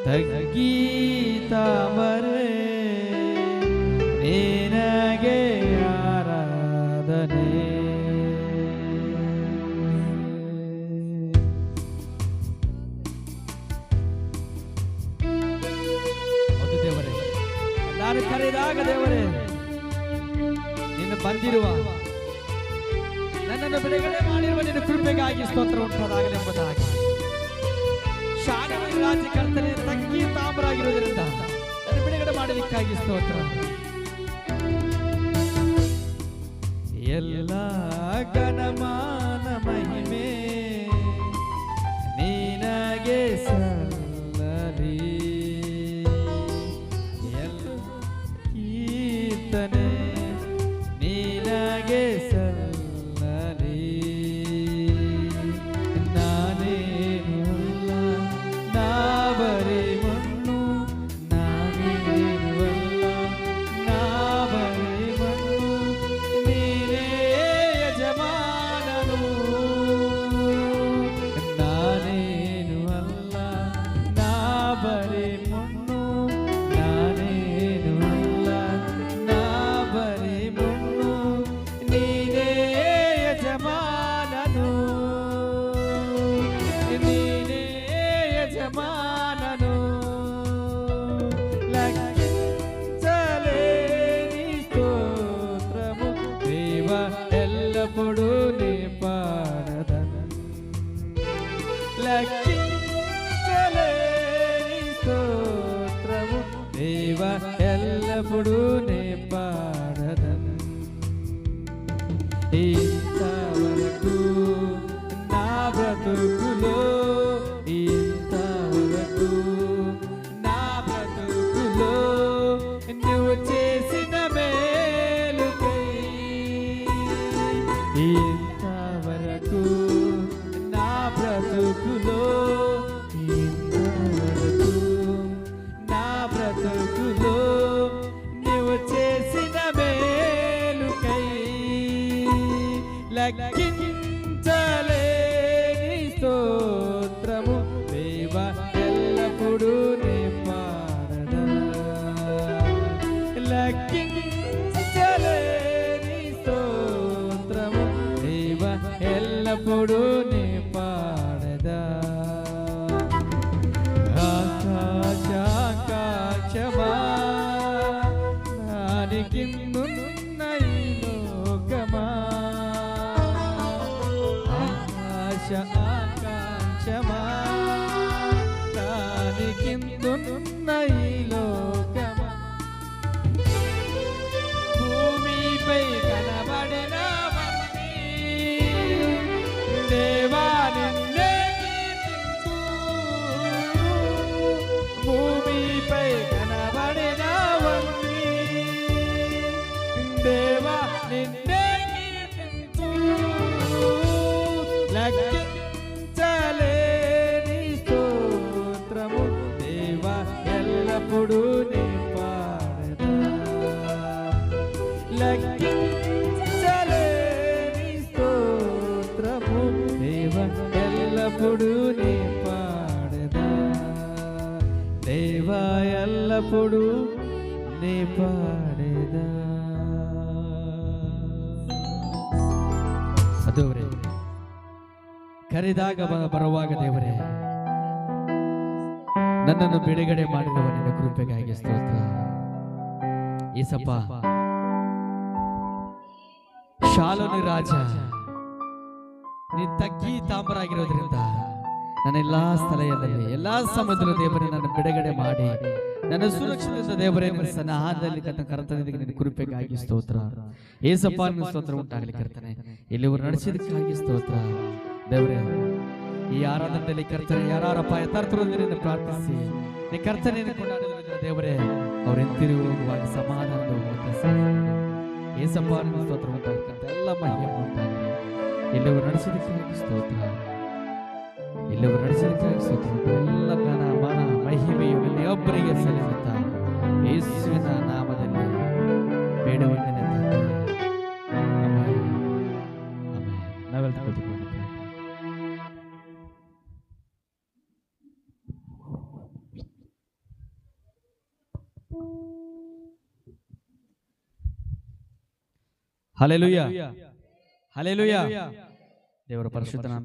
ತಗ್ಗೀತಾಮರೆ ನಿನಗೆ ಆರಾಧನೆ. ಹೌದು ದೇವರೇ, ನಾನು ಕರೆದಾಗ ದೇವರೇ ನಿನ್ನ ಬಂದಿರುವ ನನ್ನನ್ನು ಬಿಡುಗಡೆ ಮಾಡಿರುವ ನಿನ್ನ ಕೃಪೆಗಾಗಿ ಸ್ತೋತ್ರ ಉಂಟಾಗಲೆಂಬುದಾಗಿ ಶಾಲೆಯ ರಾಜ್ಯಕರ್ತನೆ ತಗ್ಗಿ ತಾಮ್ರಾಗಿರುವುದರಿಂದ ನನ್ನ ಬಿಡುಗಡೆ ಮಾಡಲಿಕ್ಕಾಗಿ ಸ್ತೋತ್ರ. ಎಲ್ಲ ಘನಮಾನ ಮಹಿಮೆ ನಿನಗೆ ಸಲ್ಲಲಿ, ಎಲ್ಲ ಕೀರ್ತನೆ ನಿನಗೆ ಸಲ್ಲಲಿ. ನಾನೇನು ಅಲ್ಲ, ನಾ ಬರೀ ಮಣ್ಣು, ನಾನೇನು ಅಲ್ಲ, ನಾ ಬರೀ ಮಣ್ಣು, ನೀನೇ ಯಜಮಾನನು. ನಾನೇನು ಅಲ್ಲ, ನಾ ಬರೀ ಮಣ್ಣು, ನಾನೇನು ಅಲ್ಲ, ನಾ ಬರೀ ಮಣ್ಣು, ನೀನೇ ಯಜಮಾನನು, ನೀನೇ యజమానను. లక్షించలేని స్తోత్రము దేవ ఎల్లప్పుడూ నీ పాడదను. లక్షించలేని స్తోత్రము దేవ ఎల్లప్పుడూ నీ పాడదను. ఇంతవరకు నా బ్రతుకులో, ఇంతవరకు నా బ్రతుకులో నువ్వు చేసిన మేలుకై, ఇంతవరకు నా బ్రతుకులో, ఇంతవరకు నా బ్రతుకులో నువ్వు చేసిన మేలుకై లెక్కించలేని స్తోత్రము దేవ ఎల్లప్పుడూ నీ పాడదను. లెక్కించలేని స్తోత్రము దేవ ఎల్లప్పుడూ నీ పాడదా. ఆకాశమా నానికిందున్న ఈ లోకమా, ఆకాశమా దానికిందున్న ఈ లోకమా, భూమిపై కనబడినవన్నీ దేవా నిన్నే కీర్తించు. భూమిపై కనబడినవన్నీ దేవా నిన్నే కీర్తించు. లెక్కించలేని స్తోత్రము దేవ ఎల్లప్పుడూ నీ పాడదా. లెక్కించలేని స్తోత్రము దేవ ఎల్లప్పుడూ నీ పాడదా. దేవ ఎల్లప్పుడూ నీ పాడదా. ದೇವರೇ, ಕರೆದಾಗ ಬರುವಾಗ ದೇವರೇ ನನ್ನನ್ನು ಬಿಡುಗಡೆ ಮಾಡಿರುವ ನಿನ್ನ ಕೃಪೆಗಾಗಿ ಸ್ತೋತ್ರ. ಏಸಪ್ಪ, ಶಾಲೋನಿ ರಾಜ ನೀ ತಗ್ಗಿ ತಾಮ್ರಾಗಿರೋದ್ರಿಂದ ನನ್ನ ಎಲ್ಲಾ ಸ್ಥಳದಲ್ಲಿ ಎಲ್ಲಾ ಸಮಯದಲ್ಲೂ ದೇವರೇ ನನ್ನ ಬಿಡುಗಡೆ ಮಾಡಿ ನನ್ನ ಸುರಕ್ಷಿತ ದೇವರೇ ನಿನ್ನ ಸನ್ನಿಧಾನದಲ್ಲಿ ಕರ್ತನಿಗೆ ನಿನ್ನ ಕೃಪೆಗಾಗಿ ಸ್ತೋತ್ರ. ಏಸಪ್ಪ ನಿನ್ನ ಸ್ತೋತ್ರ ಉಂಟಾಗಲಿ ಕರ್ತನೆ. ಇಲ್ಲಿವರು ನಡೆಸಿದಕ್ಕಾಗಿ ಸ್ತೋತ್ರ ದೇವರೇ. ಈ ಆರಾಧನೆಯಲ್ಲಿ ಕರ್ತನೆ ಯಾರಪ್ಪ ಯಥಾರ್ಥದಿಂದ ಪ್ರಾರ್ಥಿಸಿ ನೀ ಕರ್ತನೆಯನ್ನು ಕೊಂಡಾಡಿದ ದೇವರೇ ಅವ್ರ ಹಿಂತಿರು ಹೋಗುವಾಗ ಸಮಾಧಾನ ಏಸಪ್ಪ ನಿನ್ನ ಸ್ತೋತ್ರ ಉಂಟಾಗಲಿ. ಎಲ್ಲ ಮಹಿಮೆ ಉಂಟಾಗಲಿ. ಇಲ್ಲಿವರು ನಡೆಸಿದಕ್ಕಾಗಿ ಸ್ತೋತ್ರ, ಇಲ್ಲಿವರು ನಡೆಸಿದಕ್ಕಾಗಿ ಸ್ತೋತ್ರ. ಎಲ್ಲ ಜ್ಞಾನ ಮಾನ ಮಹಿಮೆಯು ಒಬ್ಬರಿಗೆ ಸಲ್ಲಿಸುತ್ತಾ ಯೇಸುವಿನ ನಾಮದಲ್ಲಿ ಬೇಡುವಂತೆ ನಾವೆಲ್ಲ ಕೂತ್ಕೊಂಡು ಹಲ್ಲೆಲೂಯಾ, ಹಲ್ಲೆಲೂಯಾ. ದೇವರ ಪರಿಶುದ್ಧ ನಾಮ